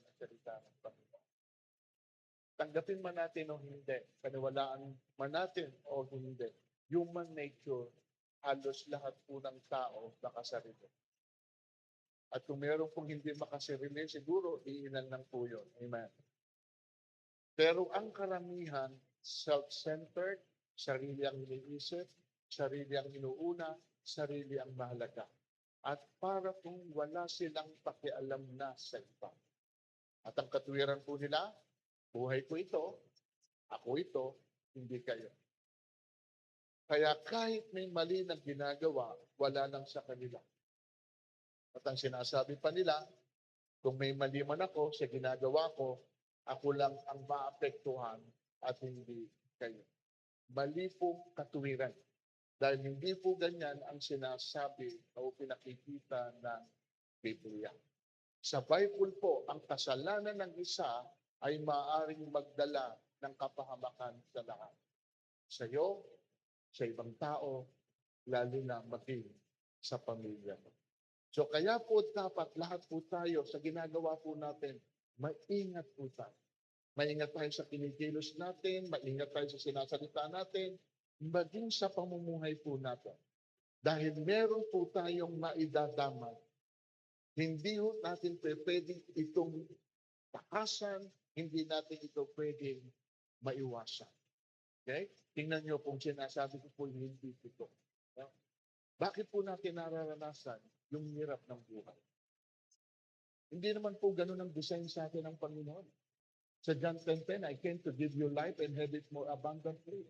ng salita ng Panginoon. Tanggapin man natin o hindi, paniwalaan man natin o hindi, human nature, halos lahat po ng tao nakasarili. At kung meron pong hindi makasarili, siguro iilan lang po yun. Amen. Pero ang karamihan, self-centered, sarili ang iniisip, sarili ang inuuna, sarili ang mahalaga. At para kung wala silang pakialam na sa iba. At ang katwiran po nila, buhay ko ito, ako ito, hindi kayo. Kaya kahit may mali na ginagawa, wala lang sa kanila. At ang sinasabi pa nila, kung may mali man ako sa ginagawa ko, ako lang ang maapektuhan at hindi kayo. Mali po katuwiran. Dahil hindi po ganyan ang sinasabi o pinakikita ng Biblia. Sa Bible po, ang kasalanan ng isa ay maaaring magdala ng kapahamakan sa lahat. Sa iyo, sa ibang tao, lalo na maging sa pamilya mo. So kaya po dapat lahat po tayo sa ginagawa po natin, maingat po tayo. Maingat tayo sa kinikilos natin, maingat tayo sa sinasalita natin, maging sa pamumuhay po natin. Dahil meron po tayong maidadamay. Hindi natin pwedeng itong takasan, hindi natin ito pwedeng maiwasan. Okay? Tingnan nyo kung sinasabi ko po yung hindi ito. Bakit po natin nararanasan yung hirap ng buhay? Hindi naman po ganun ang design sa atin ng Panginoon. Sa John 10:10, I came to give you life and have it more abundantly.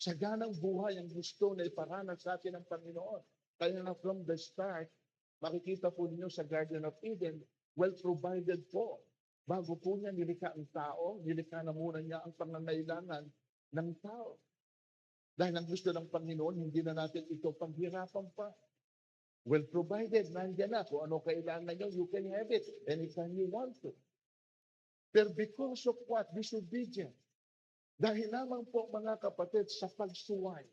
Sa ganang buhay ang gusto na iparanas sa atin ng Panginoon. Kaya na from the start, makikita po ninyo sa Garden of Eden, well provided po. Bago po niya nilikha ang tao, nilikha na muna niya ang pangangailangan ng tao. Dahil ang gusto ng Panginoon, hindi na natin ito paghirapan pa. Well provided, nandiyan na. Kung ano kailangan nyo, you can have it anytime you want to. But because of what? Disobedience. Dahil lamang po mga kapatid sa pagsuway,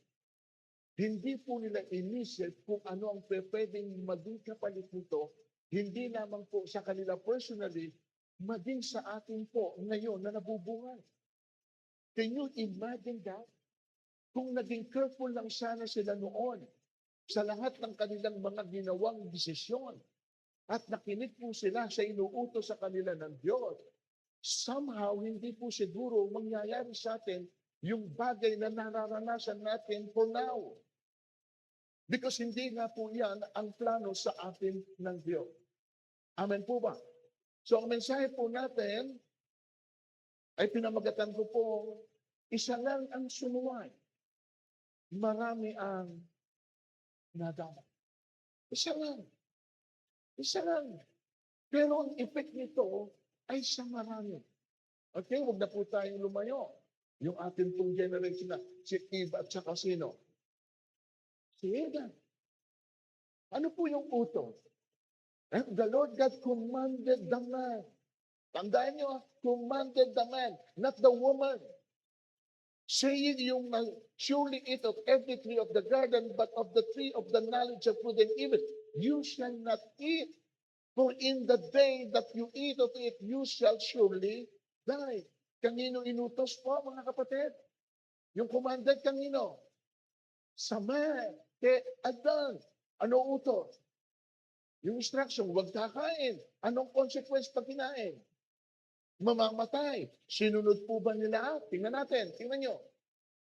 hindi po nila inisip kung ano ang pwedeng maging kapalit nito, hindi lamang po sa kanila personally, maging sa atin po ngayon na nabubuhay. Can you imagine that? Kung naging careful lang sana sila noon sa lahat ng kanilang mga ginawang desisyon at nakinig po sila sa inuutos sa kanila ng Diyos, somehow, hindi po siguro mangyayari sa atin yung bagay na nararanasan natin for now. Because hindi nga po yan ang plano sa atin ng Diyos. Amen po ba? So, ang mensahe po natin ay pinamagatan ko po, isa lang ang sumuway. Marami ang nadama. Isa lang. Isa lang. Pero ang effect nito ay sa marami. Okay, huwag na po tayong lumayo. Yung ating pong generation na, si Eve at saka sino? Si Adam. Ano po yung utos? And the Lord God commanded the man. Tandaan nyo, commanded the man, not the woman. Saying you must surely eat of every tree of the garden, but of the tree of the knowledge of good and evil, you shall not eat. For in the day that you eat of it, you shall surely die. Kanino inutos po, mga kapatid? Yung commanded kanino? Sa man, kay Adan. Ano utos? Yung instruction, huwag kakain. Anong consequence pag kinain? Mamamatay. Sinunod po ba nila? Tingnan natin. Tingnan nyo.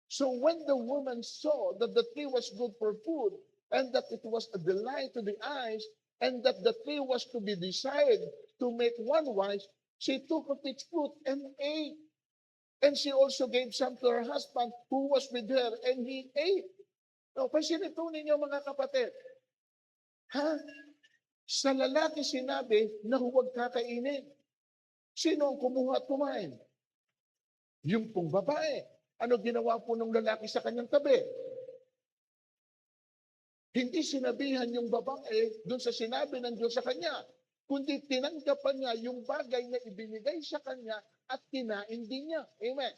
So when the woman saw that the tree was good for food, and that it was a delight to the eyes, and that the tree was to be desired to make one wise, she took of its fruit and ate. And she also gave some to her husband who was with her, and he ate. No, pansinin po ninyo mga kapatid. Ha? Sa lalaki sinabi na huwag kakainin. Sino ang kumuha at kumain? Yung pong babae. Ano ginawa po ng lalaki sa kanyang tabi? Hindi sinabihan yung babae doon sa sinabi ng Diyos sa kanya, kundi tinanggapan niya yung bagay na ibinigay sa kanya at kinain din niya. Amen.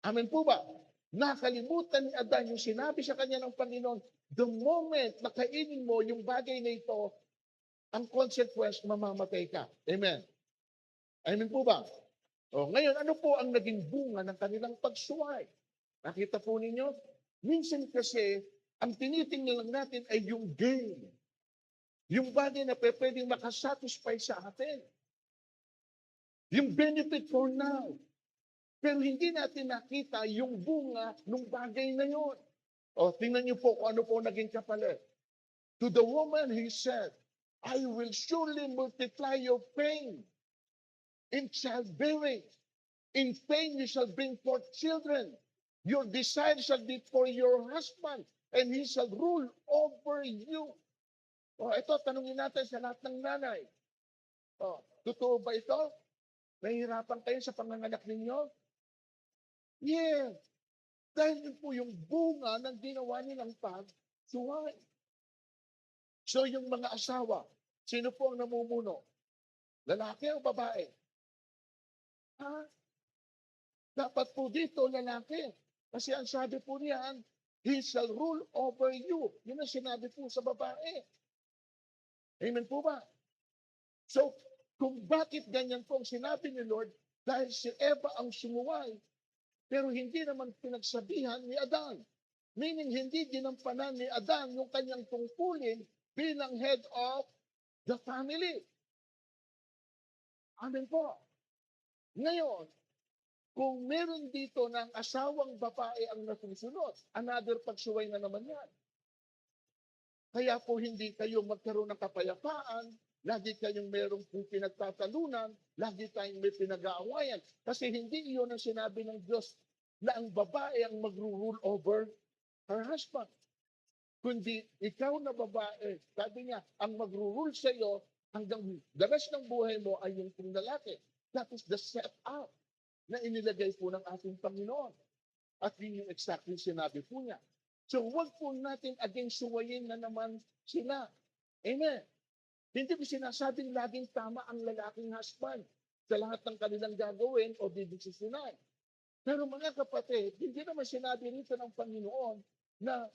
Amen po ba? Nakalimutan ni Adan yung sinabi sa kanya ng Panginoon, the moment na kainin mo yung bagay na ito, ang consequence, mamamatay ka. Amen. Amen po ba? O, ngayon, ano po ang naging bunga ng kanilang pagsuway? Nakita po ninyo? Minsan kasi, ang tinitingnan lang natin ay yung gain. Yung bagay na pwedeng makasatisfy sa atin. Yung benefit for now. Pero hindi natin nakita yung bunga ng bagay na yun. O, tingnan niyo po kung ano po naging kapalit. To the woman, he said, I will surely multiply your pain in childbearing. In pain you shall bring forth children. Your desire shall be for your husband, and he shall rule over you. O, ito, tanungin natin sa lahat ng nanay. O, totoo ba ito? Nahihirapan kayo sa panganganak ninyo? Yes. Dahil yun po yung bunga ng ginawa nilang pagsuway. So yung mga asawa, sino po ang namumuno? Lalaki o babae? Ha? Dapat po dito lalaki. Kasi ang sabi po niyan, he shall rule over you. Yun ang sinabi po sa babae. Amen po ba? So, kung bakit ganyan po ang sinabi ni Lord, dahil si Eva ang sumuway, pero hindi naman pinagsabihan ni Adan. Meaning, hindi ginampanan ni Adan yung kanyang tungkulin bilang head of the family. Amen po. Ngayon, kung meron dito ng asawang babae ang nasusunod, another pagsuway na naman yan. Kaya po hindi kayo magkaroon ng kapayapaan, lagi kayong merong pinagtatalunan, lagi tayong may pinag-aawayan. Kasi hindi iyon ang sinabi ng Diyos na ang babae ang mag-rule over her husband. Kundi ikaw na babae, sabi niya, ang mag-rule sa iyo hanggang the rest ng buhay mo ay yung kung lalaki. That is the set-up na inilagay po ng ating Panginoon. At yun yung exactly sinabi po niya. So huwag po natin aging suwayin na naman sila. Amen. Hindi ko sinasabing laging tama ang lalaking husband sa lahat ng kanilang gagawin o didesisyonan. Pero mga kapatid, hindi naman sinabi rito ng Panginoon na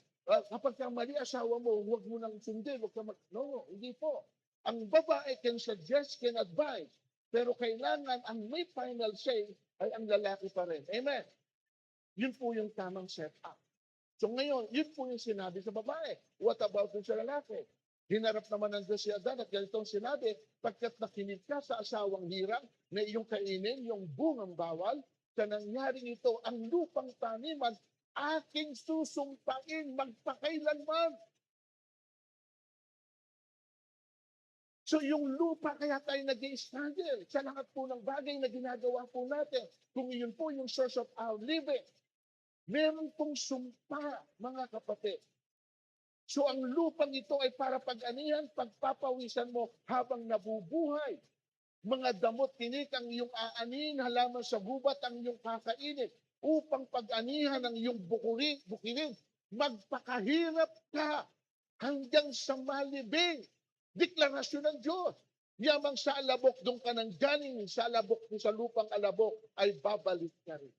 kapag ka mali asawa mo, huwag mo nang sundin. No, hindi po. Ang babae can suggest, can advise, pero kailangan ang may final say ay ang lalaki pa rin. Amen. Yun po yung tamang setup. So ngayon, yun po yung sinabi sa babae. What about dun sa lalaki? Hinarap naman ng Diyos si Adan at ganitong sinabi, pagkat nakinig ka sa asawang hirang na iyong kainin, yung bungang bawal, sa nangyaring ito, ang lupang taniman, aking susumpain magpakailanman. So yung lupa, kaya tayo nag-i-struggle sa lahat po ng bagay na ginagawa po natin. Kung yun po yung source of our living, meron pong sumpa, mga kapatid. So ang lupang ito ay para pag-anihan, pagpapawisan mo habang nabubuhay. Mga damot tinik ang iyong aanin, halaman sa gubat ang iyong kakainin, upang pag-anihan ang iyong bukilin, magpakahirap ka hanggang sa malibing. Deklarasyon ng Diyos. Yamang sa alabok, doon ka nang galing sa alabok, sa lupang alabok, ay babalik ka rin.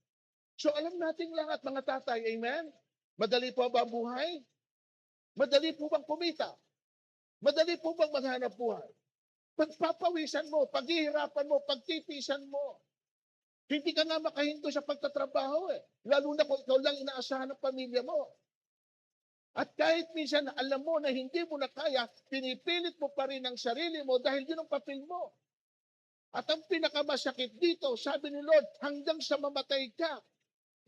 So alam natin lahat, mga tatay, amen? Madali po ba ang buhay? Madali po bang kumita? Madali po bang maghanap buhay? Pagpapawisan mo, paghihirapan mo, pagtitisan mo. Hindi ka nga makahinto sa pagtatrabaho eh. Lalo na kung ikaw lang inaasahan ng pamilya mo. At kahit minsan alam mo na hindi mo na kaya, pinipilit mo pa rin ang sarili mo dahil yun ang papel mo. At ang pinakamasakit dito, sabi ni Lord, hanggang sa mamatay ka,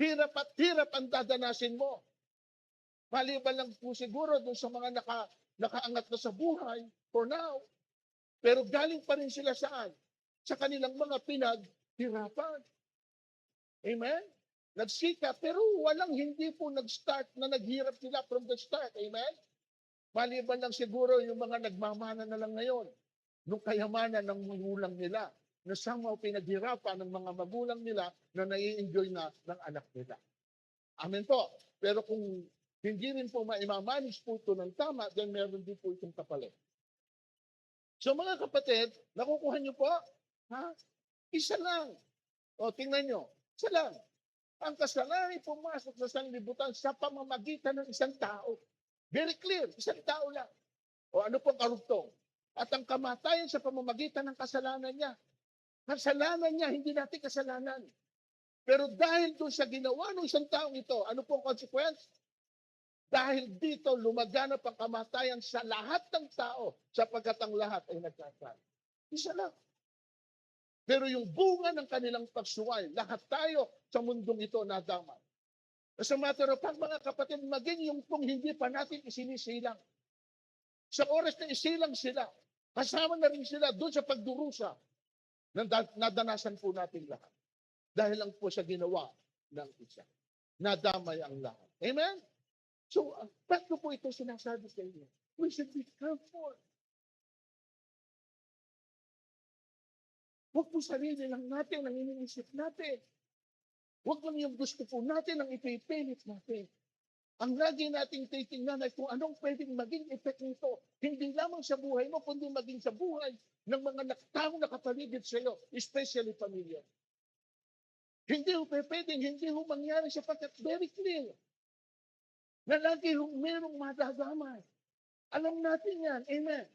hirap at hirap ang dadanasin mo. Maliban lang po siguro dun sa mga nakaangat na sa buhay for now. Pero galing pa rin sila saan? Sa kanilang mga pinaghirapan. Amen? Nagsika, pero walang hindi po nag-start na naghirap sila from the start. Amen? Maliban lang siguro yung mga nagmamana na lang ngayon nung kayamanan ng magulang nila na somehow pinaghirapan ng mga magulang nila na nai-enjoy na ng anak nila. Amen po. Pero kung hindi rin po maimamanage po ito ng tama, then meron din po itong kapalit. So mga kapatid, nakukuha niyo po? Ha? Isa lang. O tingnan niyo, isa lang. Ang kasalanan ay pumasok sa sanlibutan sa pamamagitan ng isang tao. Very clear, isang tao lang. O ano pong karugtong? At ang kamatayan sa pamamagitan ng kasalanan niya. Kasalanan niya, hindi natin kasalanan. Pero dahil doon sa ginawa ng isang taong ito, ano po ang consequence? Dahil dito, lumaganap ang kamatayan sa lahat ng tao sapagkat ang lahat ay nagkasala. Isa lang. Pero yung bunga ng kanilang pagsuway, lahat tayo sa mundong ito nadamay. As a matter of fact, mga kapatid, maging yung pong hindi pa natin isinisilang. Sa oras na isilang sila, kasama na rin sila doon sa pagdurusa na nadanasan po natin lahat. Dahil lang po sa ginawa ng isa. Nadamay ang lahat. Amen? So, ba't ko po ito sinasabi sa inyo? We should be careful. Huwag po sarili lang natin ang iniisip natin. Huwag lang yung gusto po natin ang ipipilit natin. Ang lagi nating titingnan ay kung anong pwedeng maging epekto nito. Hindi lamang sa buhay mo, kundi maging sa buhay ng mga taong nakapaligid sa iyo, especially pamilya. Hindi ho pwedeng, hindi ho mangyari sapagkat very clear na lagi ho merong madadamay. Alam natin yan. Amen.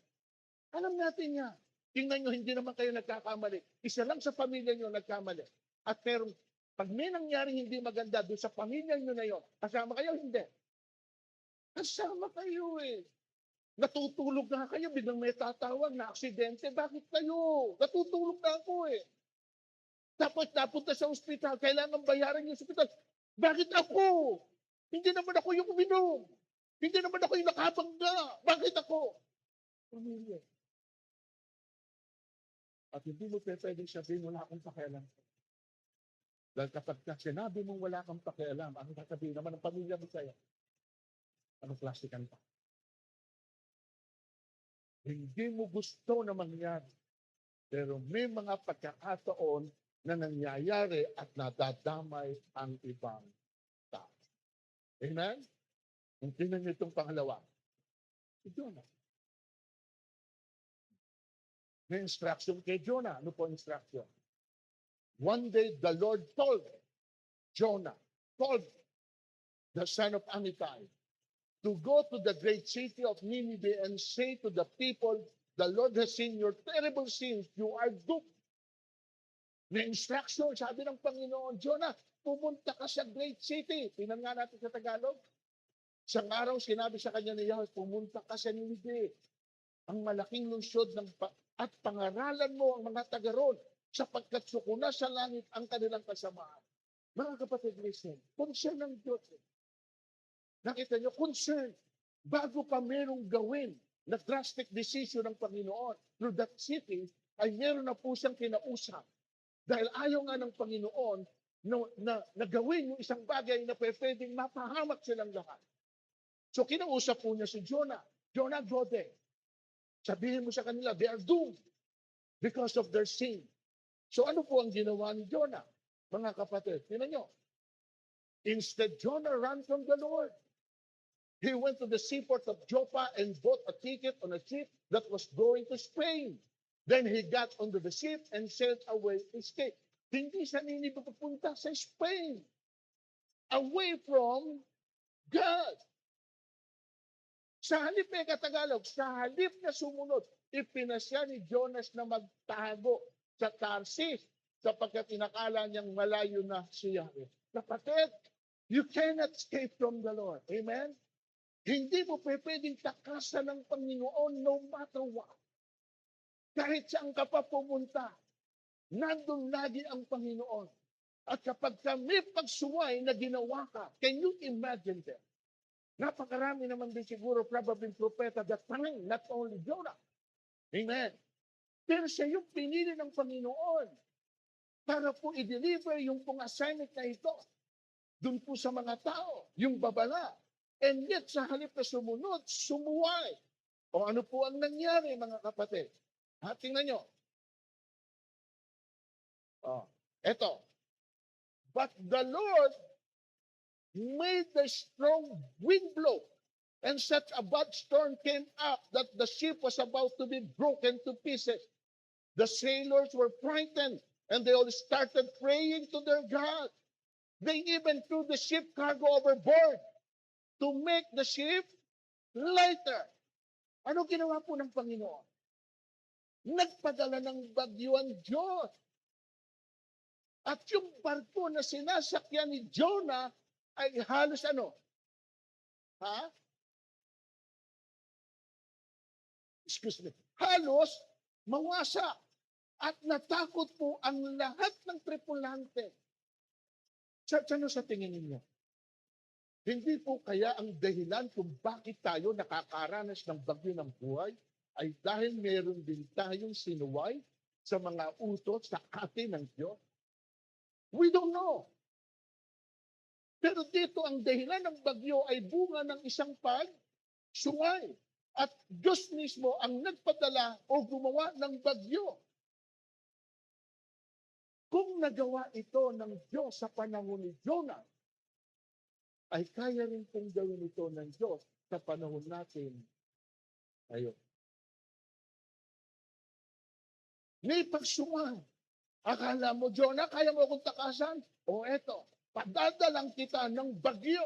Alam natin yan. Tingnan nyo, hindi naman kayo nagkakamali. Isa lang sa pamilya nyo nagkamali. At merong pag may nangyaring hindi maganda doon sa pamilya nyo na yon, kasama kayo? Hindi. Kasama kayo eh. Natutulog na kayo, biglang may tatawag na aksidente. Bakit kayo? Natutulog na ako eh. Tapos napunta sa ospital, kailangan bayaran yung ospital. Bakit ako? Hindi naman ako yung uminom. Hindi naman ako yung nakabangga. Bakit ako? Pamilya. At hindi mo pwedeng sabihin, wala akong pakialam. Dahil kapag sinabi mong wala kang pakialam, ang sasabihin naman ng pamilya mo sa'yo, anong klase ka pa? Hindi mo gusto na mangyari. Pero may mga pagkakataon na nangyayari at nadadamay ang ibang tao. Amen? Kung tingnan niyo itong pangalawa, si Jonah. May instruction kay Jonah. Ano po instruction? One day, the Lord told Jonah, told the son of Amittai, to go to the great city of Nineveh and say to the people, the Lord has seen your terrible sins. You are doomed. May instruction, sabi ng Panginoon, Jonah, pumunta ka sa great city. Tingnan nga natin sa Tagalog. Isang araw, sinabi sa kanya ni Yahweh, pumunta ka sa Nineveh. Ang malaking lungsod at pangaralan mo ang mga taga roon sapagkat sukuna sa langit ang kanilang kasamaan. Mga kapatid, listen, concern ng Diyos. Nakita nyo, concern. Bago pa merong gawin na drastic decision ng Panginoon through that city, ay meron na po siyang kinausap. Dahil ayaw nga ng Panginoon na gawin yung isang bagay na pwedeng mapahamak silang lahat. So kinausap po niya si Jonah. Jonah, go there. Sabihin mo sa kanila, they are doomed because of their sin. So ano po ang ginawa ni Jonah? Mga kapatid, tingnan nyo. Instead, Jonah ran from the Lord. He went to the seaport of Joppa and bought a ticket on a ship that was going to Spain. Then he got onto the ship and sailed away to escape. Hindi siya Nineveh pupunta sa Spain. Away from God. Sa halip na Tagalog, sa halip na sumunod, ipinasya ni Jonas na magtago sa Tarsis sapagkat inakala niyang malayo na si Yahweh. Kapatid, you cannot escape from the Lord. Amen? Hindi mo pwedeng takasan ng Panginoon no matter what. Kahit saan ka pa pumunta, nandun lagi ang Panginoon. At kapag kami pagsuway na ginawa ka, can you imagine that? Napakarami naman din siguro probably propeta that time, not only Jonah. Amen. Pero siya yung pinili ng Panginoon para po i-deliver yung pong assignment na ito dun po sa mga tao, yung babala. And yet, sa halip na sumunod, sumuway. O ano po ang nangyari, mga kapatid? Tingnan nyo. Eto. But the Lord made the strong wind blow, and such a bad storm came up that the ship was about to be broken to pieces. The sailors were frightened, and they all started praying to their God. They even threw the ship cargo overboard to make the ship lighter. Ano ginawa po ng Panginoon? Nagpadala ng bagyo ang Diyos. At yung barko na sinasakyan ni Jonah ay halos ano? Ha? Excuse me. Halos mawasa. At natakot po ang lahat ng tripulante. Ano sa tingin ninyo? Hindi po kaya ang dahilan kung bakit tayo nakakaranas ng bagyo ng buhay ay dahil meron din tayong sinuway sa mga utos sa atin ng Diyos? We don't know. Pero dito ang dahilan ng bagyo ay bunga ng isang pagsuway. At Diyos mismo ang nagpadala o gumawa ng bagyo. Kung nagawa ito ng Diyos sa panahon ni Jonah, ay kaya rin pong gawin ito ng Diyos sa panahon natin ngayon. May pagsuway. Akala mo, Jonah, kaya mo akong takasan? O eto, padadalang kita ng bagyo.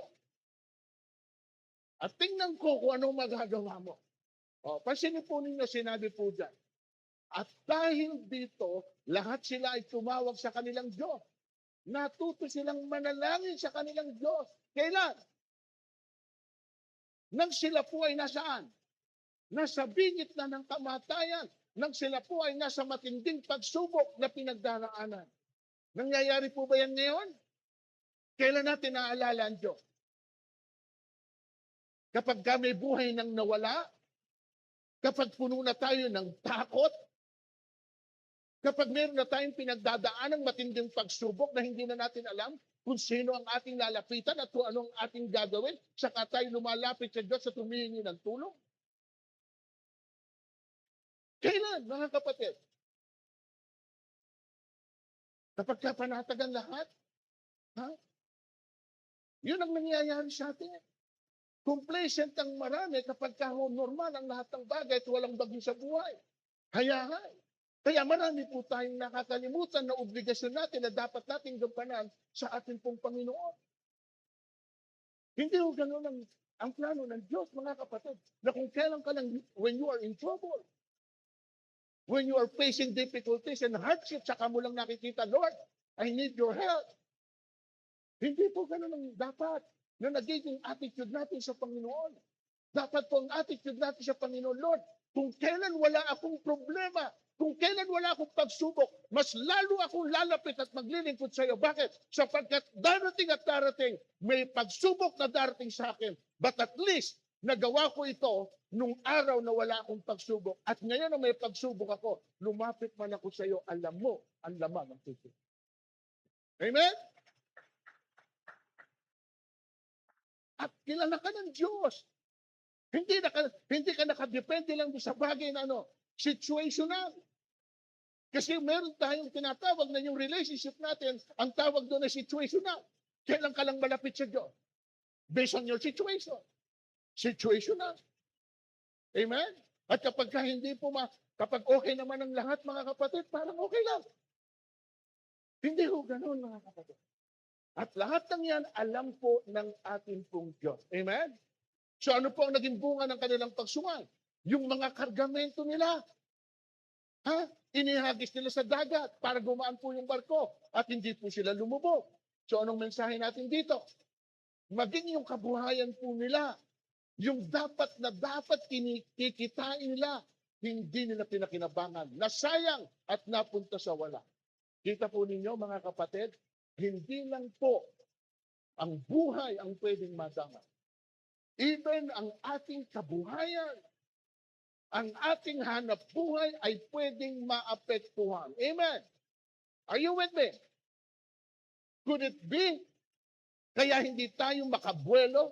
At tingnan ko kung anong magagawa mo. O, pansinin po ninyo, sinabi po dyan. At dahil dito, lahat sila ay tumawag sa kanilang Diyos. Natuto silang manalangin sa kanilang Diyos. Kailan? Nang sila po ay nasaan? Nasa bingit na ng kamatayan. Nang sila po ay nasa matinding pagsubok na pinagdaraanan. Nangyayari po ba yan ngayon? Kailan natin naaalala ang Diyos? Kapag kami buhay nang nawala, kapag puno na tayo ng takot, kapag meron na tayong pinagdadaan ng matinding pagsubok na hindi na natin alam kung sino ang ating lalapitan at kung anong ating gagawin, saka tayo lumalapit sa Diyos at humihingi ng tulong. Kailan, mga kapatid? Kapag kapanatag ang lahat? Ha? Yun ang nangyayari sa atin. Complacent ang marami kapag normal ang lahat ng bagay at walang bagyo sa buhay. Hayahay. Kaya marami po tayong nakakalimutan na obligasyon natin na dapat nating gampanan sa ating pong Panginoon. Hindi ho ganun ang plano ng Diyos, mga kapatid, na kung kailan ka lang, when you are in trouble, when you are facing difficulties and hardships, saka mo lang nakikita, Lord, I need your help. Hindi po ganun ang dapat na nagiging attitude natin sa Panginoon. Dapat po ang attitude natin sa Panginoon, Lord, kung kailan wala akong problema, kung kailan wala akong pagsubok, mas lalo akong lalapit at maglilingkod sa iyo. Bakit? Sapagkat darating at darating, may pagsubok na darating sa akin. But at least, nagawa ko ito nung araw na wala akong pagsubok. At ngayon na may pagsubok ako, lumapit man ako sa iyo, alam mo ang laman ng puso. Amen? At kilala ka ng Diyos. Hindi ka nakadepende lang sa bagay na situational. Kasi meron tayong tinatawag na yung relationship natin, ang tawag doon ay situational. Kailan ka lang malapit sa Diyos? Based on your situation. Situational. Amen? At kapag kapag okay naman ang lahat, mga kapatid, parang okay lang. Hindi ho ganun, mga kapatid. At lahat ng yan, alam po ng ating pong Diyos. Amen? So ano po ang naging bunga ng kanilang pagsuway? Yung mga kargamento nila. Inihagis nila sa dagat para gumaan po yung barko at hindi po sila lumubog. So anong mensahe natin dito? Maging yung kabuhayan po nila, yung dapat kikitain nila, hindi nila pinakinabangan. Nasayang at napunta sa wala. Kita po ninyo, mga kapatid, hindi lang po ang buhay ang pwedeng madama. Even ang ating kabuhayan, ang ating hanap buhay ay pwedeng maapektuhan. Amen? Are you with me? Could it be? Kaya hindi tayo makabuelo?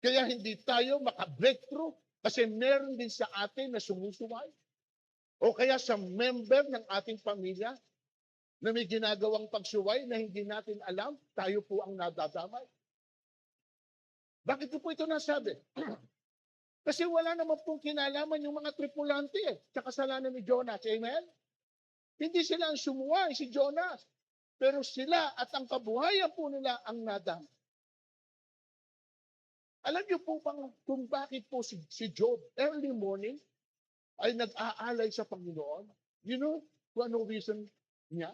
Kaya hindi tayo makabreakthrough? Kasi meron din sa atin na sumusuway? O kaya sa member ng ating pamilya na may ginagawang pagsuway na hindi natin alam, tayo po ang nadadamay? Bakit po ito nasabi? Kasi wala naman pong kinalaman yung mga tripulante sa kasalanan ni Jonas. Amen? Hindi sila ang sumuway, si Jonas. Pero sila at ang kabuhayan po nila ang nadam. Alam niyo po kung bakit po si Job early morning ay nag-aalay sa Panginoon? You know kung anong reason niya?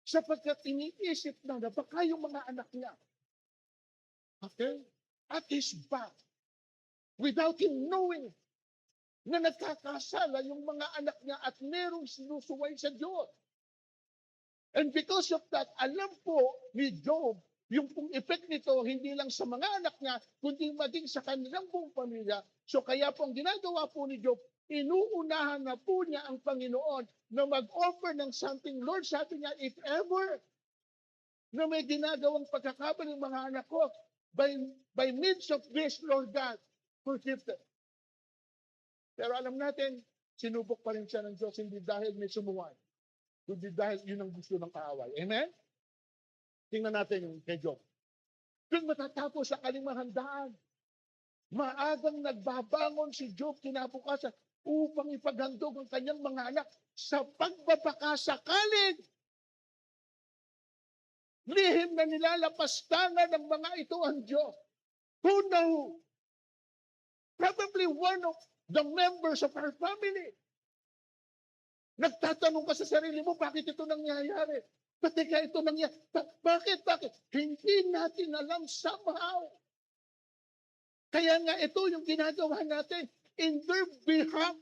sapagkat iniisip na baka yung mga anak niya, okay, at his back, without him knowing na nagkakasala yung mga anak niya at merong sinusuway sa Diyos. And because of that, alam po ni Job, yung pong effect nito, hindi lang sa mga anak niya, kundi maging sa kanilang buong pamilya. So kaya po ang ginagawa po ni Job, inuunahan na po niya ang Panginoon na mag-offer ng something. Lord, sabi niya, if ever na may ginagawang pagkakabal ng mga anak ko, by means of this, Lord God, forgive them. Pero alam natin, sinubok pa rin siya ng Diyos, hindi dahil may sumuway, kundi dahil yun ang gusto ng kaaway. Amen? Tingnan natin yung kay Job. Kung matatapos ang kanyang handaan, maagang nagbabangon si Job kinabukasan upang ipaghandog ang kanyang mga anak sa pagbabakasakaling lihim na nilalapastangan ng mga ito ang Diyos. Who knows? Probably one of the members of our family. Nagtatanong ka sa sarili mo, bakit ito nangyayari? Ba't kaya ito nangyayari? Bakit? Hindi natin alam somehow. Kaya nga ito yung ginagawa natin in their behalf.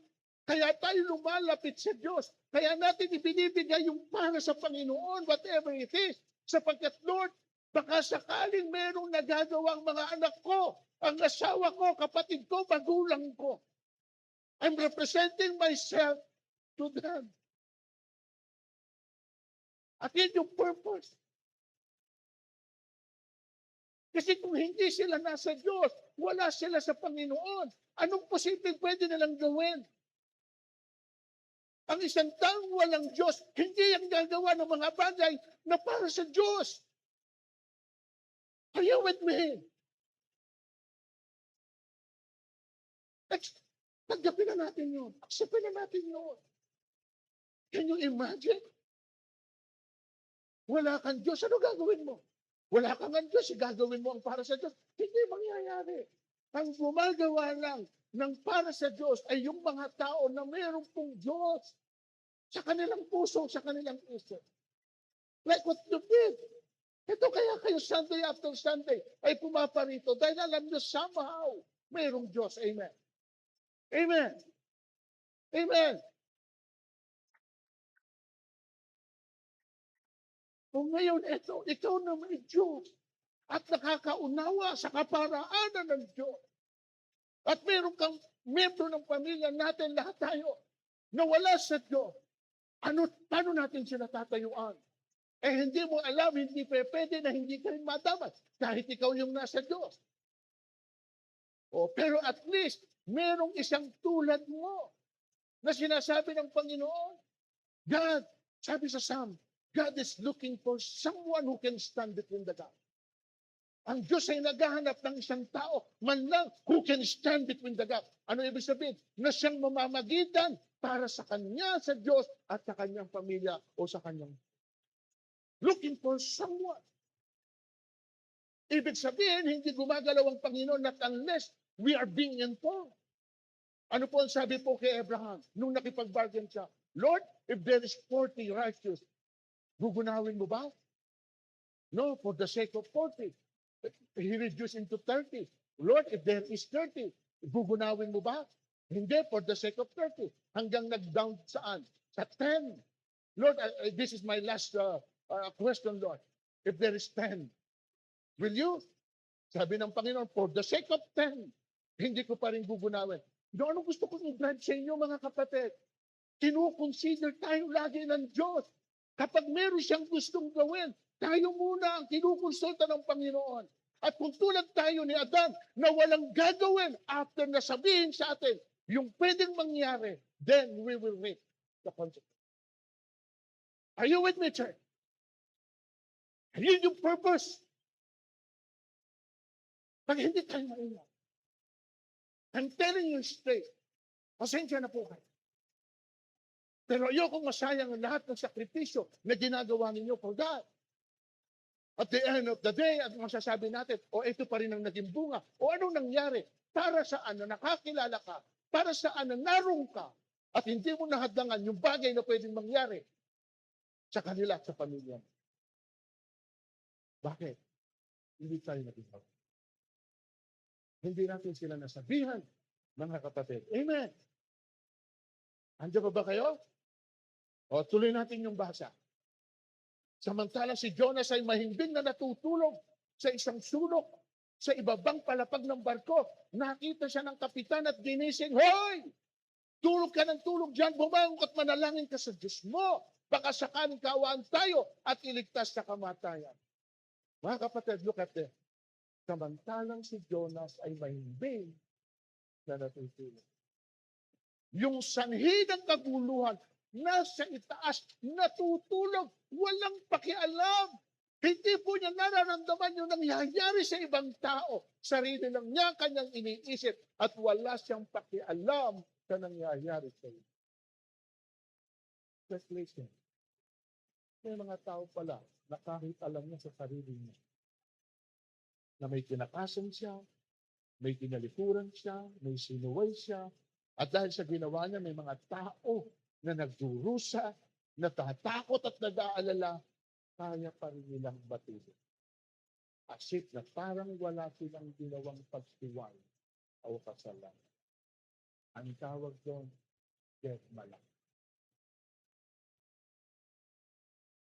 Kaya tayo lumalapit sa Diyos. Kaya natin ibinibigay yung para sa Panginoon, whatever it is. Sapagkat Lord, baka sakaling merong nagagawa ang mga anak ko, ang asawa ko, kapatid ko, magulang ko. I'm representing myself to them. At yun yung purpose. Kasi kung hindi sila nasa Diyos, wala sila sa Panginoon, anong posibleng pwede nilang gawin? Ang isang taong walang Diyos, hindi ang gagawa ng mga bagay na para sa Diyos. Are you with me? Tanggapin na natin yun. Acceptin na natin yun. Can you imagine? Wala kang Diyos, ano gagawin mo? Wala kang Diyos, gagawin mo ang para sa Diyos. Hindi mangyayari. Ang gumagawa lang ng para sa Diyos ay yung mga tao na mayroong pong Diyos sa kanilang puso, sa kanilang isip. Like what you did. Ito kaya kayo Sunday after Sunday ay pumaparito dahil alam nyo somehow mayroong Diyos. Amen. Amen. Amen. Kung ngayon, ikaw na may Diyos at nakakaunawa sa kaparaanan ng Diyos. At meron kang membro ng pamilya natin, lahat tayo, na wala sa Diyos. Paano natin sila tatayuan? Hindi mo alam, hindi pwede na hindi ka rin madamas kahit ikaw yung nasa Diyos. Pero at least, merong isang tulad mo na sinasabi ng Panginoon, God, sabi sa Psalm, God is looking for someone who can stand between the gap. Ang Diyos ay naghahanap ng isang tao, man lang, who can stand between the gap. Ano ibig sabihin? Na siyang mamamagitan para sa kanya, sa Diyos, at sa kanyang pamilya o sa kanyang. Looking for someone. Ibig sabihin, hindi gumagalaw ang Panginoon not unless we are being informed. Ano po ang sabi po kay Abraham nung nakipag-bargain siya? Lord, if there is 40 righteous, gugunawin mo ba? No, for the sake of 40. He reduced into 30. Lord, if there is 30, gugunawin mo ba? Hindi, for the sake of 30. Hanggang nag-down saan? Sa 10. Lord, this is my last question, Lord. If there is 10, will you? Sabi ng Panginoon, for the sake of 10, hindi ko pa rin gugunawin. Ano gusto kong i-drive sa inyo, mga kapatid? Kinukonsider tayo lagi ng Diyos. Kapag meron siyang gustong gawin, tayo muna ang kinukonsulta ng Panginoon. At kung tulad tayo ni Adan na walang gagawin after na sabihin sa atin yung pwedeng mangyari, then we will reap the consequence. Are you with me, church? Yun yung purpose. Pag hindi tayo maingat, I'm telling you straight, pasensya na po kayo. Pero ayokong masayang ang lahat ng sakripisyo na ginagawa ninyo for God. At the end of the day, at masasabi natin, ito pa rin ang naging bunga. Anong nangyari? Para saan na nakakilala ka? Para saan na naroon ka? At hindi mo nahadlangan yung bagay na pwedeng mangyari sa kanila at sa pamilya. Bakit? Hindi tayo nabigaw. Hindi natin sila nasabihan, mga kapatid. Amen. Andiyan ba kayo? O, tuloy natin yung basa. Samantala si Jonas ay mahimbing na natutulog sa isang sulok sa ibabang palapag ng barko. Nakita siya ng kapitan at ginising, "Hoy! Tulog ka ng tulog dyan, bumangon at manalangin ka sa Diyos mo. Baka sakaling kaawaan tayo at iligtas sa kamatayan." Mga kapatid, look at this. Samantalang si Jonas ay mahimbing na natutulog. Yung sanhi ng kaguluhan, nasa itaas, natutulog, walang pakialam. Hindi po niya nararamdaman yung nangyayari sa ibang tao. Sarili lang niya kanyang iniisip at wala siyang pakialam sa nangyayari sa iyo. Just listen. May mga tao pala na kahit alam niya sa sarili niya na may kinakasan siya, may kinalikuran siya, may sinuway siya, at dahil sa ginawa niya, may mga tao na nagdurusa, natatakot at nag-aalala, kaya pa rin nilang batidin. As if na parang wala silang ginawang pagtiwal o kasalanan. Ang tawag doon, death malak.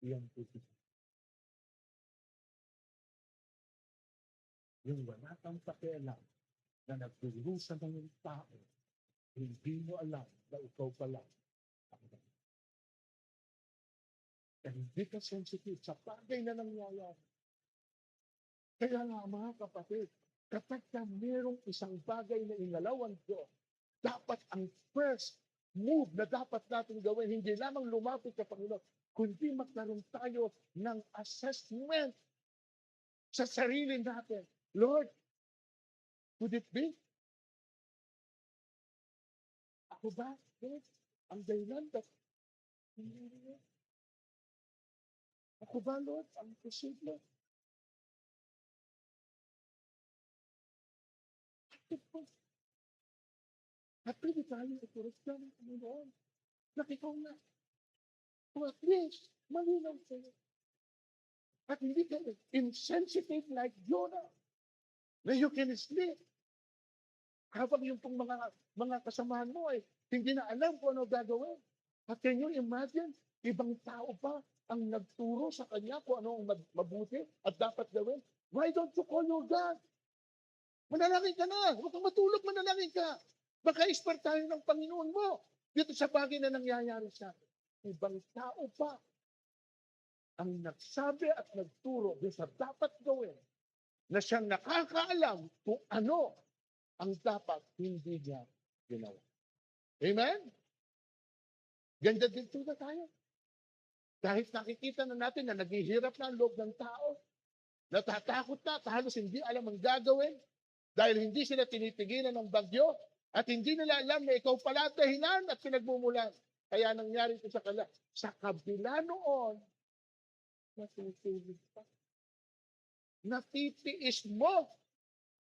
Iyan puti. Yung wala kang pakialam na nagdurusa ng yung tao, hindi mo alam na ikaw pala ang hindi ka sensitive sa bagay na nangyayari. Kaya nga mga kapatid, kapag merong isang bagay na inalawan Diyos, dapat ang first move na dapat natin gawin, hindi lamang lumapit sa Panginoon, kundi magkaroon tayo ng assessment sa sarili natin. Lord, could it be? Ako ba? Lord, ang dahilan ba? Ako ba, Lord? Ang posible? At pwede tayo iturot ka ng Panginoon. Nakikaw na. O at least, malinaw sa'yo. At hindi ka insensitive like Jonah. Na you can sleep. Habang yung pong mga kasamahan mo ay hindi na alam kung ano gagawin. At can you imagine, ibang tao pa ang nagturo sa kanya kung ano ang mabuti at dapat gawin. Why don't you call your God? Manalangin ka na. Huwag kang matulog, manalangin ka. Baka expert tayo ng Panginoon mo dito sa bagay na nangyayari sa atin. Ibang tao pa ang nagsabi at nagturo doon sa dapat gawin na siyang nakakaalam kung ano ang dapat hindi niya ginawa. Amen? Ganda dito na tayo. Kahit nakikita na natin na naghihirap na ang loob ng tao, natatakot na at halos hindi alam ang gagawin dahil hindi sila tinitigilan ng bagyo at hindi nila alam na ikaw pala at dahilan at pinagmumulan. Kaya nangyari ito sa kanila. Sa kabila noon, natutulog pa. Natitiis mo,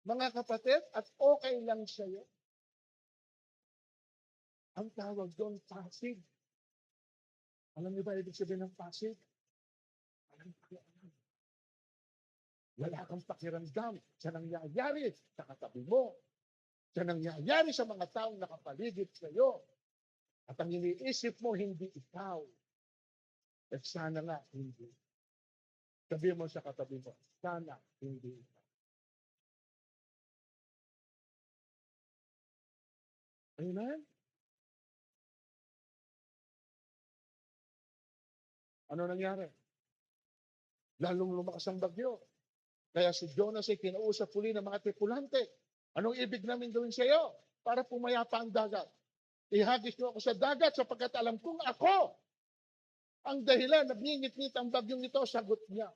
mga kapatid, at okay lang sa'yo. Ang tawag doon, passive. Alam niyo ba ibig sabihin ng passive? Alam. Wala kang pakiramdam sa nangyayari sa katabi mo, sa nangyayari sa mga taong nakapaligid sa iyo. At ang iniisip mo, hindi ikaw. At sana nga, hindi. Sabi mo sa katabi mo, sana hindi ikaw. Amen? Ano nangyari? Lalong lumakas ang bagyo. Kaya si Jonas ay kinausap uli ng mga tripulante. Anong ibig namin gawin sa iyo? Para pumayapa ang dagat. Ihagis niyo ako sa dagat sapagkat alam kong ako ang dahilan. Nagngingit-ngit ang bagyong ito, sagot niya.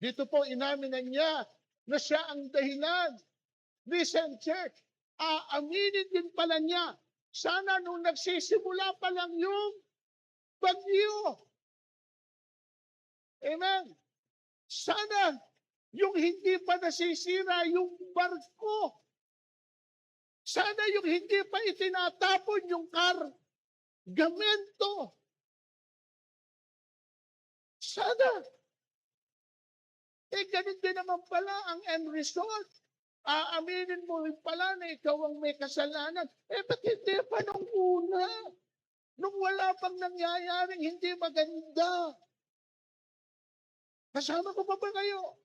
Dito po inamin na niya na siya ang dahilan. Listen, church, aaminin din pala niya. Sana nung nagsisimula pa lang yung bagyo. Amen. Sana yung hindi pa nasisira yung barko. Sana yung hindi pa itinatapon yung kargamento. Sana. ganun din naman pala ang end result. Aaminin mo rin pala na ikaw ang may kasalanan. Ba't hindi pa nung una? Nung wala pang nangyayaring hindi maganda. Kasama ko pa ba kayo?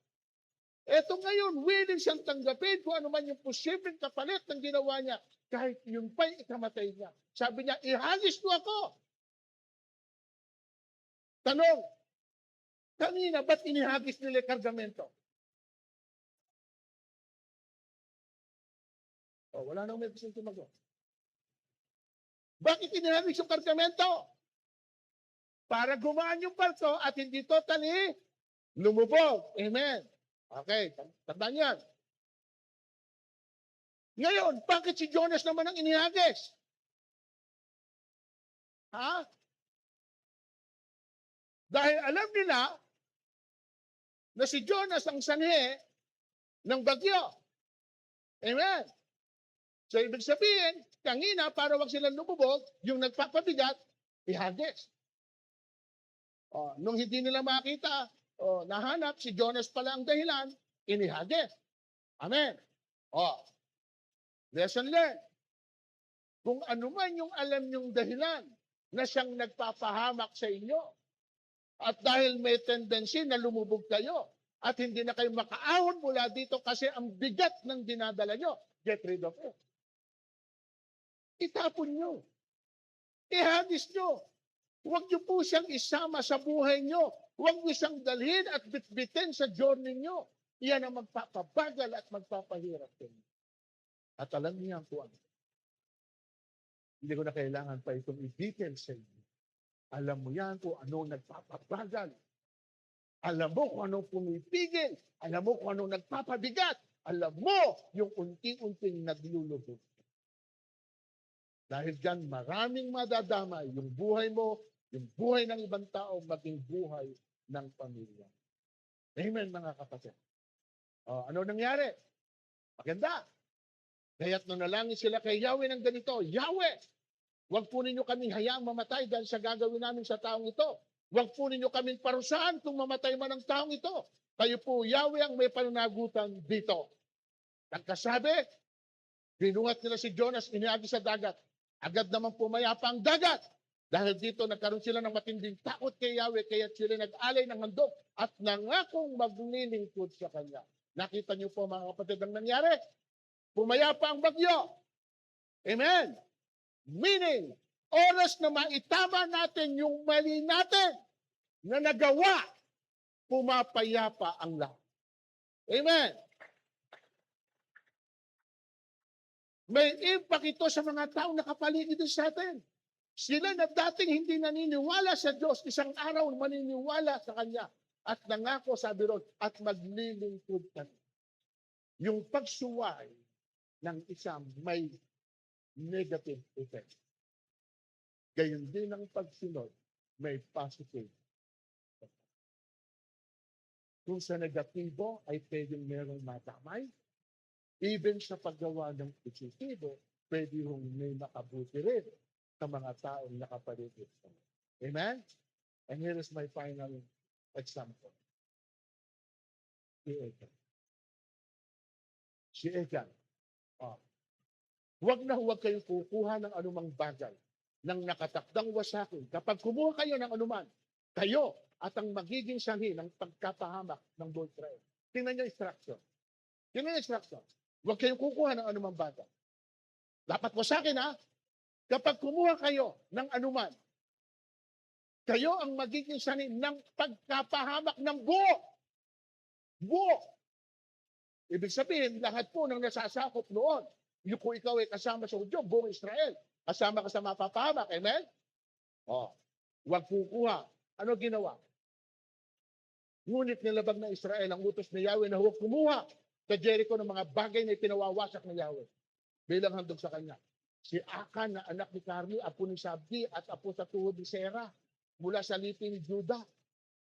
Eto ngayon, willing siyang tanggapin kung ano man yung posibleng kapalit ng ginawa niya. Kahit yun pa'y ikamatay niya. Sabi niya, ihagis mo ako. Tanong, kanina, ba't inihagis nila kargamento? Wala nang may gusto tumagot. Bakit inihagis yung kargamento? Para gumaan yung palto at hindi totally lumubog. Amen. Okay, tandaan yan. Ngayon, bakit si Jonas naman ang inihagis? Ha? Dahil alam nila na si Jonas ang sanhi ng bagyo. Amen. So, ibig sabihin, kanina, para wag silang lumubog, yung nagpapabigat, ihagis. Nung hindi nila makita, nahanap, si Jonas pala ang dahilan, inihagis. Amen. Lesson learned. Kung ano man yung alam nyong dahilan na siyang nagpapahamak sa inyo, at dahil may tendency na lumubog kayo, at hindi na kayo makaahon mula dito kasi ang bigat ng dinadala nyo, get rid of it. Itapon nyo. Ihagis nyo. Huwag nyo po siyang isama sa buhay nyo. Huwag nyo siyang dalhin at bitbitin sa journey nyo. Iyan ang magpapabagal at magpapahirap din. At alam niya po ano. Hindi ko na kailangan pa itong i-detail sa inyo. Alam mo yan kung anong nagpapabagal. Alam mo kung anong pumipigil. Alam mo kung anong nagpapabigat. Alam mo yung unti-unting naglulubog. Dahil dyan, maraming madadamay yung buhay mo, yung buhay ng ibang tao, maging buhay ng pamilya. Amen, mga kapatid. Ano nangyari? Maganda. Kaya't nung nalangin sila kay Yahweh ng ganito, Yahweh, huwag po ninyo kaming hayaang mamatay dahil sa gagawin namin sa taong ito. Huwag po ninyo kaming parusahan kung mamatay man ang taong ito. Kayo po, Yahweh, ang may pananagutan dito. Nagkasabi, binuhat nila si Jonas, iniagis sa dagat. Agad naman pumayapa ang dagat. Dahil dito nagkaroon sila ng matinding takot kay Yahweh, kaya sila nag-alay ng handog at nangakong maglilingkod sa Kanya. Nakita niyo po mga kapatid ang nangyari? Pumayapa ang bagyo. Amen. Meaning, oras na maitama natin yung mali natin na nagawa, pumapayapa ang lahat. Amen. May impact ito sa mga taong nakapaligid sa atin. Sila na dating hindi naniniwala sa Diyos, isang araw maniniwala sa Kanya. At nangako, sabi ron, at maglilingkod kami. Yung pagsuway ng isang may negative effect. Gayon din ang pagsunod, may positive. Kung sa negatibo ay pwedeng merong madamay, even sa paggawa ng positibo, pwede hong may makabuti rin sa mga taong nakapaligid. Amen? And here is my final example. Si Achan. Si Achan. Huwag na huwag kayong kukuha ng anumang bagay ng nakatakdang wasakin. Kapag kumuha kayo ng anuman, kayo at ang magiging sanhi ng pagkapahamak ng buong Israel. Tingnan niyo instruction. Tingnan niyo instruction. Huwag kayong kukuha ng anumang bagay. Dapat wasakin ha. Kapag kumuha kayo ng anuman, kayo ang magiging sanhi ng pagkapahamak ng buo. Buo. Ibig sabihin, lahat po ng nasasakop noon, yung kung ikaw ay kasama sa Hudyo, buong Israel, kasama ka sa mapapahamak. Amen? Huwag kukuha. Ano ginawa? Ngunit nilabag ng Israel ang utos ni Yahweh na huwag kumuha sa Jericho ng mga bagay na ipinawawasak ng Yahweh bilang handog sa kanya. Si Akan na anak ni Carmi, apo ni Sabdi at apo sa tuhod ni Sera mula sa lipi ni Judah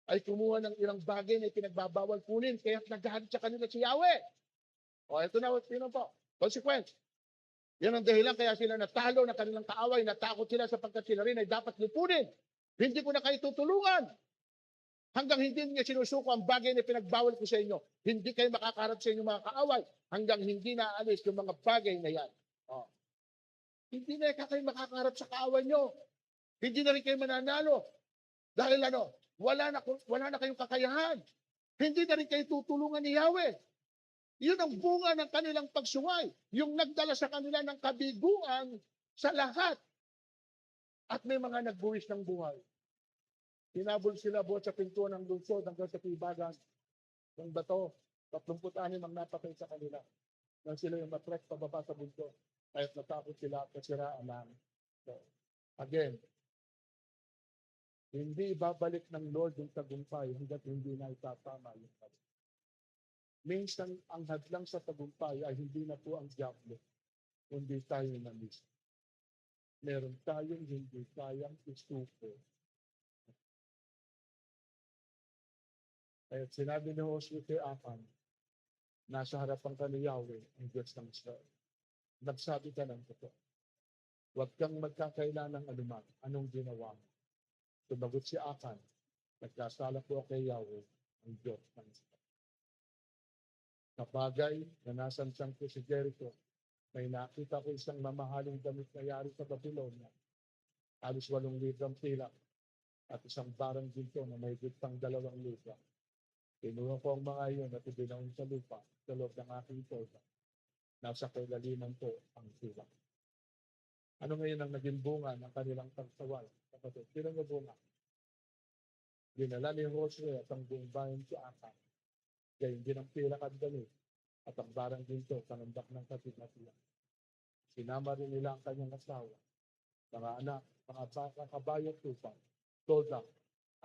ay kumuha ng ilang bagay na ipinagbabawal kunin kaya naghahanap sa kanila si Yahweh. Ito na, yun po. Consequence. Yan ang dahilan kaya sila natalo na kanilang kaaway, natakot sila sapagkat sila rin ay dapat lipunin. Hindi ko na kayo tutulungan. Hanggang hindi niya sinusuko ang bagay na pinagbawal ko sa inyo, hindi kayo makakaharap sa inyong mga kaaway hanggang hindi naalis yung mga bagay na yan. Oh. Hindi na kayo makakaharap sa kaaway nyo. Hindi na rin kayo mananalo. Dahil wala na kayong kakayahan. Hindi na rin kayo tutulungan ni Yahweh. Yun ang bunga ng kanilang pagsuway. Yung nagdala sa kanila ng kabiguan sa lahat. At may mga nagbuwis ng buhay. Hinabol sila buhat sa pintuan ng lungsod hanggang sa tibagan ng bato. 36 ang napatay sa kanila. Nang sila yung matrek pababa sa bundok. Kahit natakot sila at nasiraan lang. So, again, hindi babalik ng Lord yung tagumpay hanggat hindi na itatama yung tagumpay. Minsan, ang hadlang sa tagumpay ay hindi na po ang diablo, kundi tayo na mismo. Meron tayong hindi kayang isuko. Kaya sinabi ni Josue kay Akan, nasa harapan ka ni Yahweh, ang Diyos ng Israel. Nagsabi ka ng totoo. Huwag kang magkakailan ng anuman. Anong ginawa mo? Sumagot si Akan, nagkasala po kay Yahweh, ang Diyos ng Israel. Sa bagay na nasansang ko si Jericho, may nakita ko isang mamahaling damit na yari sa Babylonia. Halos 8 librang pilak at isang barang ginto na may pang 2 libra. Kinuha ko ang mga iyon at ibinaon sa lupa sa loob ng aking tolda. Nasa kailaliman ko ang pilak. Ano ngayon ang naging bunga ng kanilang pagsaway? Kapatid, sino ang bunga? Dinala ni Josue at ang buong bayan si Akan. Gayun din ang pilak at damit at ang barang ginto kanundak ng kasinatiyan. Sinama rin nila ang kanyang asawa, mga anak, mga baka, kabayo, tupa, tolda,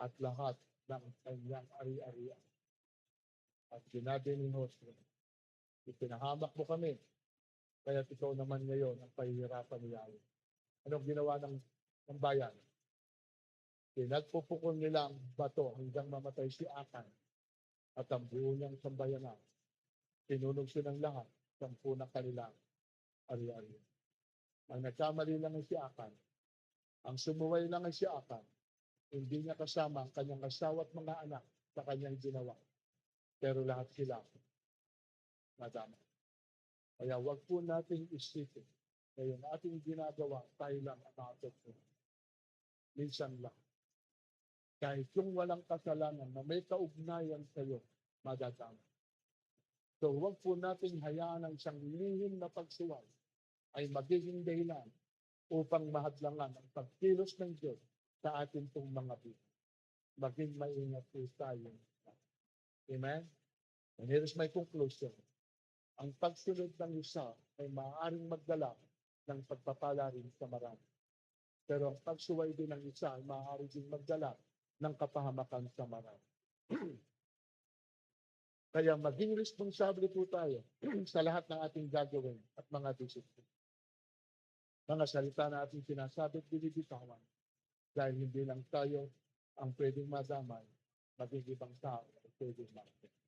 at lahat ng kanyang ari-arian. At sinabi ni Josue, ipinahamak mo kami, kaya ikaw naman ngayon ang pahihirapan ni Yahweh. Anong ginawa ng bayan? Pinagpupukol nila ang bato hanggang mamatay si Akan at ang buo niyang sambayanan. Sinunog silang lahat, 10 ng kanilang ari-ari. Ang nagkamali lang ay si Akan. Ang sumuway lang ay si Akan. Hindi niya kasama ang kanyang asawa at mga anak sa kanyang ginawa. Pero lahat sila nadama. Kaya wag po nating isipin na yung ating ginagawa, tayo lang ang nakapagpunta. Minsan lang. Kahit yung walang kasalanan na may kaugnayan sa iyo, madadama. So huwag po nating hayaan ang isang lihim na pagsuway ay magiging dahilan upang mahadlangan ang pagkilos ng Diyos sa ating pong mga buhay. Maging maingat po tayo. Amen? And here is my conclusion. Ang pagsunod ng isa ay maaaring magdala ng pagpapala rin sa marami. Pero ang pagsuway din ng isa ay maaari din magdala ng kapahamakan sa marami. Kaya maging responsable po tayo sa lahat ng ating gagawin at mga disiplina. Mga salita na ating sinasabi at binibitawan dahil hindi lang tayo ang pwedeng madamay, maging ibang tao ang pwedeng makita.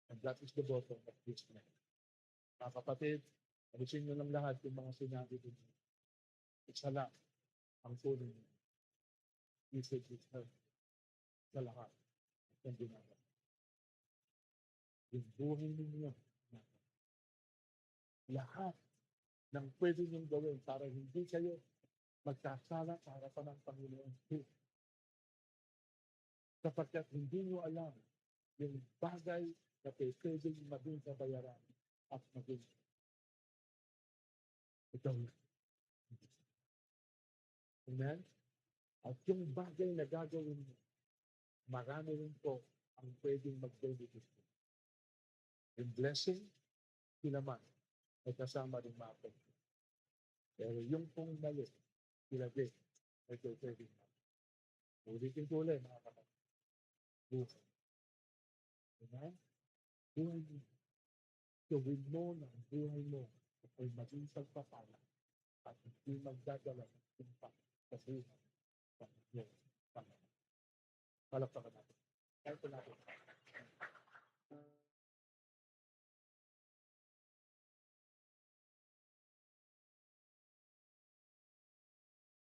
And that is the bottom of this man. Mga kapatid, alisin nyo lang lahat yung mga sinabi din. Isa lang ang puno nyo. Message is heard sa lahat ng ginagawa. Yung buhay ninyo. Lahat ng pwede niyong gawin para hindi kayo magkasala sa harapan ng Panginoon. Sapagkat hindi niyo alam yung bagay na pwedeng maging kabayaran at maging ito. Amen? At yung bagay na gagawin mo, marami rin po ang pwedeng mag-benefit. Yung blessing, sinaman, ay kasama rin mapag. Pero yung pong mali, ilagay, ay pwedeng mapag. Ulitin ko ulit, mga kapatid. Buhay. Amen? Buhay mo. Gawin mo na ang buhay mo ay maging pagpapala at hindi magdadala ng impact sa buhay ng Diyos. Palakpakan natin. Kahit natin.